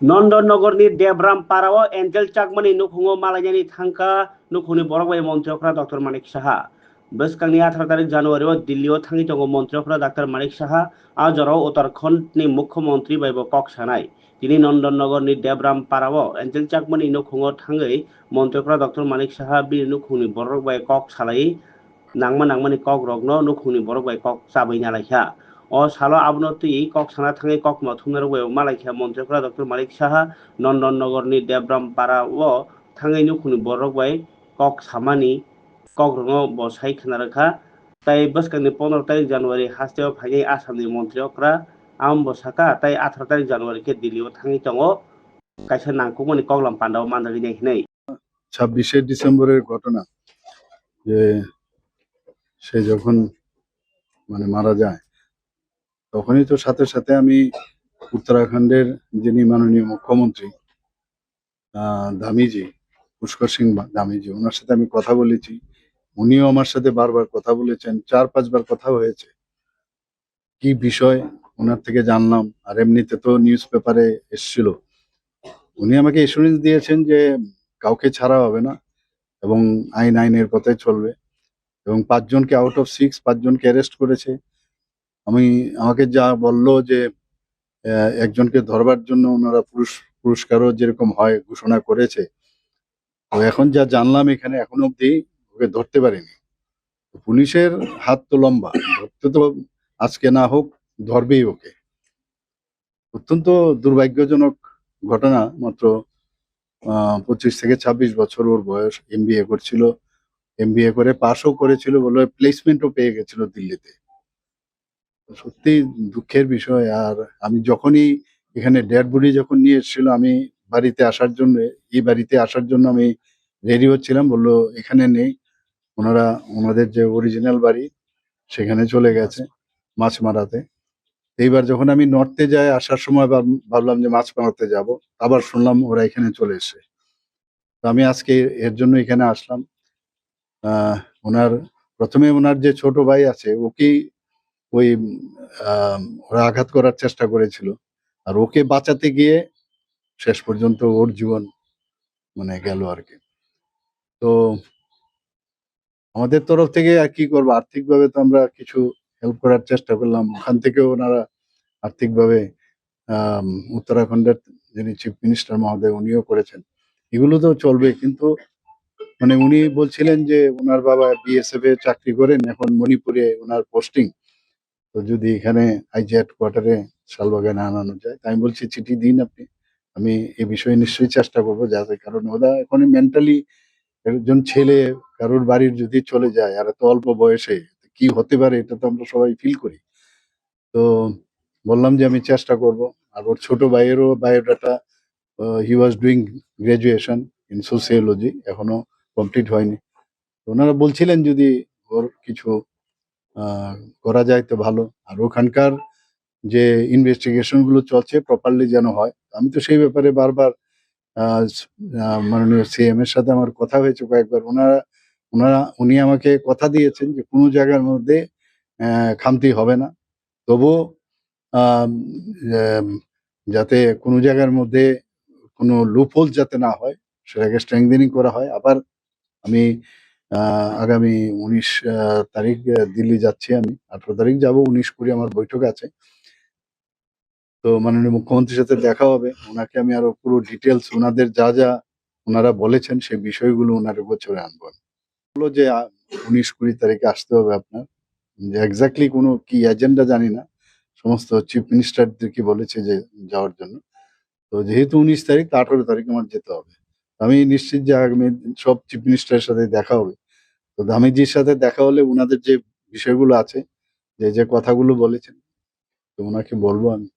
नन्दनगरनि देब्रामपाराव Angel चाकमानि नुखुङाव मालायनि थांखा नुखुंनि बरगबाय मन्थ्रिफ्रा doctor Manik Saha बसकांनि 18 तारिख जानुवारियाव दिल्लीयाव थाङि दङ मन्थ्रिफ्रा डक्टर मानिक साहा आजराव उत्तराखंडनि मुख्यमंत्री बायबो कक सानाय दिनै नन्दनगरनि देब्रामपाराव एन्जेल चाकमानि नुखुङाव थाङै मन्थ्रिफ्रा डक्टर मानिक साहा बि नुखुंनि बरगबाय कक सालाय नांमानि कक रगनो नुखुंनि बरगबाय कक जाबै नालायखा o salo abno tui kok sana thangai kok ma thumnar we malaikha mantri Dr. Malik Saha Nandonnagorni Debrampara o thangai nukhuni borok bai kok samani kok rongo bo sai khanarkha tai bwskangni 15 tarik January hasteo phagai Asamni montriokra am bo saka tai 18 tarik January ke Delhi o thangai tongo kaisa nangkukmani koklam pandao mandari nei hinai 26 ডিসেম্বরের ঘটনা যে সে যখন মানে মারা যায় তখনই তো সাথে সাথে আমি উত্তরাখণ্ডের যিনি মাননীয় মুখ্যমন্ত্রী ধামিজি পুষ্কর সিং ধামিজি ওনার সাথে আমি কথা বলেছি উনিও আমার সাথে বারবার কথা বলেছেন 4-5 বার কথা হয়েছে কি বিষয় ওনার থেকে জানলাম আর এমনিতে তো নিউজ পেপারে এসেছিল উনি আমাকে এসুরেন্স দিয়েছেন যে কাউকে ছাড়া হবে না এবং আইনের পথে চলবে এবং 5 জনকে আউট অফ 6 5 জনকে অ্যারেস্ট করেছে আমাকে যা বলল যে একজনকে ধরবার জন্য ওনারা পুরস্কারও যেরকম হয় ঘোষণা করেছে তো এখন যা জানলাম এখানে এখনো অবধি ওকে ধরতে পারিনি পুলিশের হাত তো লম্বা ধরতে তো আজকে না হোক ধরবেই ওকে অত্যন্ত দুর্ভাগ্যজনক ঘটনা মাত্র 25 থেকে 26 বছর ওর বয়স এমবিএ করছিল এমবিএ করে পাশও করেছিল বলে প্লেসমেন্টও পেয়ে গেছিল দিল্লিতে সত্যি দুঃখের বিষয় আর আমি যখনই এখানে ডেড বডি যখন নিয়ে এসেছিল আমি বাড়িতে আসার জন্য আমি রেডি হচ্ছিলাম বললো এখানে নেই ওনারা ওনাদের যে অরিজিনাল বাড়ি সেখানে চলে গেছে মাছ মারাতে এইবার যখন আমি নর্থে যাই আসার সময় ভাবলাম যে মাছ মারাতে যাব আবার শুনলাম ওরা এখানে চলে এসে তো আমি আজকে এর জন্য এখানে আসলাম ওনার প্রথমে ওনার যে ছোট ভাই আছে ওকেই ওই ওরা আঘাত করার চেষ্টা করেছিল আর ওকে বাঁচাতে গিয়ে শেষ পর্যন্ত ওর জীবন মানে গেল আর কি তো আমাদের তরফ থেকে আর কি করবো আর্থিকভাবে তো আমরা কিছু হেল্প করার চেষ্টা করলাম ওখান থেকে ওনারা আর্থিকভাবে উত্তরাখণ্ডের যিনি চিফ মিনিস্টার মহোদয় উনিও করেছেন এগুলো তো চলবে কিন্তু মানে উনি বলছিলেন যে ওনার বাবা বিএসএফ এ চাকরি করেন এখন মণিপুরে ওনার পোস্টিং তো যদি এখানে আইজি হেডকোয়ার্টারে শালবাগানে আনানো যায় তাই আমি বলছি চিঠি দিন আপনি আমি এই বিষয়ে নিশ্চয়ই চেষ্টা করবো যাতে কারণ ওরা এখন মেন্টালি একজন ছেলে কারোর বাড়ির যদি চলে যায় আর এত অল্প বয়সে কি হতে পারে এটা তো আমরা সবাই ফিল করি তো বললাম যে আমি চেষ্টা করব আর ওর ছোট ভাইয়েরও biodata he was doing graduation in sociology এখনো কমপ্লিট হয়নি ওনারা বলছিলেন যদি ওর কিছু করা যায় তো ভালো আর ওখানকার যে ইনভেস্টিগেশন গুলো চলছে প্রপারলি যেন হয় আমি তো সেই ব্যাপারে বারবার মাননীয় সিএম এর সাথে আমার কথা হয়েছে কয়েকবার উনি আমাকে কথা দিয়েছেন যে কোনো জায়গার মধ্যে খামতি হবে না তবুও যাতে কোনো জায়গার মধ্যে কোনো লুপহোল যাতে না হয় সেটাকে স্ট্রেংথেনিং করা হয় আবার আমি আগামী 19 তারিখ দিল্লি যাচ্ছি আমি 18 তারিখ যাব 19-20 আমার বৈঠক আছে তো মাননীয় মুখ্যমন্ত্রীর সাথে দেখা হবে ওনাকে আমি আরো পুরো ডিটেলস ওনাদের যা যা ওনারা বলেছেন সেই বিষয়গুলো ওনার গোচরে আনবো বললো যে 19-20 তারিখে আসতে হবে আপনার যে এক্স্যাক্টলি কোনো কি এজেন্ডা জানি না সমস্ত চিফ মিনিস্টারদেরকে বলেছে যে যাওয়ার জন্য তো যেহেতু 19 তারিখ 18 তারিখ আমার যেতে হবে আমি নিশ্চিত যে আগামী সব চিফ মিনিস্টারের সাথে দেখা হবে তো ধামিজির সাথে দেখা হলে ওনাদের যে বিষয়গুলো আছে যে কথাগুলো বলেছেন তো ওনাকে বলবো আমি